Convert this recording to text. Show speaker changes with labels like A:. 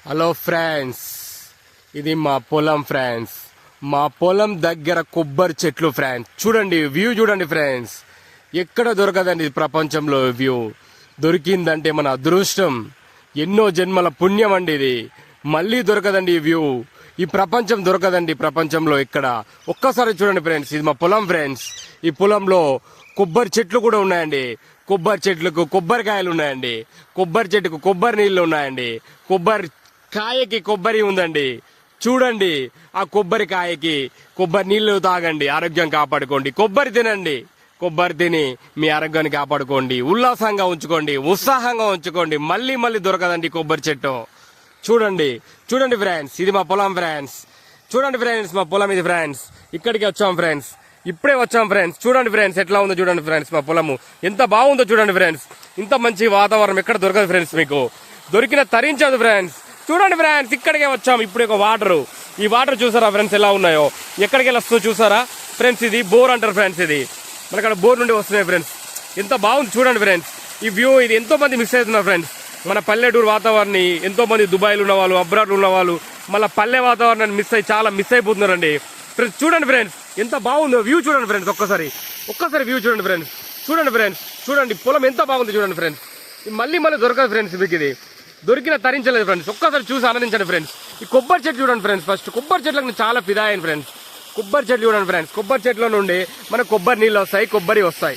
A: Hello friends, ఇది మా పొలం ఫ్రెండ్స్. మా పొలం దగ్గర కొబ్బరి చెట్లు ఫ్రెండ్స్. చూడండి, వ్యూ చూడండి ఫ్రెండ్స్. ఎక్కడ దొరకదండి ప్రపంచంలో వ్యూ. దొరికిందంటే మన అదృష్టం, ఎన్నో జన్మల పుణ్యం అండి ఇది. మళ్ళీ దొరకదండి ఈ వ్యూ. ఈ ప్రపంచం దొరకదండి ప్రపంచంలో ఇక్కడ. ఒక్కసారి చూడండి ఫ్రెండ్స్, ఇది మా పొలం ఫ్రెండ్స్. ఈ పొలంలో కొబ్బరి చెట్లు కూడా ఉన్నాయండి. కొబ్బరి చెట్లకు కొబ్బరికాయలు ఉన్నాయండి. కొబ్బరి చెట్టుకు కొబ్బరి నీళ్ళు ఉన్నాయండి. కొబ్బరి కాయకి కొబ్బరి ఉందండి. చూడండి, ఆ కొబ్బరికాయకి కొబ్బరి నీళ్లు తాగండి, ఆరోగ్యం కాపాడుకోండి. కొబ్బరి తినండి, కొబ్బరి తిని మీ ఆరోగ్యాన్ని కాపాడుకోండి. ఉల్లాసంగా ఉంచుకోండి, ఉత్సాహంగా ఉంచుకోండి. మళ్ళీ మళ్ళీ దొరకదండి కొబ్బరి చెట్టు. చూడండి చూడండి ఫ్రెండ్స్, ఇది మా పొలం ఫ్రెండ్స్. చూడండి ఫ్రెండ్స్, మా పొలం ఇది ఫ్రెండ్స్. ఇక్కడికి వచ్చాం ఫ్రెండ్స్, ఇప్పుడే వచ్చాం ఫ్రెండ్స్. చూడండి ఫ్రెండ్స్, ఎట్లా ఉందో చూడండి ఫ్రెండ్స్. మా పొలము ఎంత బాగుందో చూడండి ఫ్రెండ్స్. ఇంత మంచి వాతావరణం ఎక్కడ దొరకదు ఫ్రెండ్స్. మీకు దొరికిన తరించదు ఫ్రెండ్స్. చూడండి ఫ్రెండ్స్, ఇక్కడికే వచ్చాం. ఇప్పుడు ఒక వాటర్, ఈ వాటర్ చూసారా ఫ్రెండ్స్ ఎలా ఉన్నాయో, ఎక్కడికి వెళ్ళి వస్తుందో చూసారా ఫ్రెండ్స్. ఇది బోర్ అంటారు ఫ్రెండ్స్. ఇది మన అక్కడ బోర్ నుండి వస్తున్నాయి ఫ్రెండ్స్. ఎంత బాగుంది చూడండి ఫ్రెండ్స్ ఈ వ్యూ. ఇది ఎంతో మంది మిస్ అవుతున్నారు ఫ్రెండ్స్. మన పల్లెటూరు వాతావరణాన్ని ఎంతో మంది దుబాయ్లో ఉన్న వాళ్ళు, అబ్రాడ్లో ఉన్న వాళ్ళు మళ్ళీ పల్లె వాతావరణాన్ని చాలా మిస్ అయిపోతున్నారండి ఫ్రెండ్స్. చూడండి ఫ్రెండ్స్, ఎంత బాగుందో వ్యూ. చూడండి ఫ్రెండ్స్, ఒక్కసారి వ్యూ చూడండి ఫ్రెండ్స్. చూడండి ఫ్రెండ్స్, చూడండి పొలం ఎంత బాగుంది చూడండి ఫ్రెండ్స్. మళ్ళీ దొరకదు ఫ్రెండ్స్ మీకు. ఇది దొరికిన తరించలేదు ఫ్రెండ్స్. ఒక్కసారి చూసి ఆనందించండి ఫ్రెండ్స్. ఈ కొబ్బరి చెట్లు చూడండి ఫ్రెండ్స్. ఫస్ట్ కొబ్బరి చెట్లకు నేను చాలా ఫిదా అయ్యాను ఫ్రెండ్స్. కొబ్బరి చెట్లు చూడండి ఫ్రెండ్స్. కొబ్బరి చెట్ల నుండి మనకు కొబ్బరి నీళ్ళు వస్తాయి, కొబ్బరి వస్తాయి.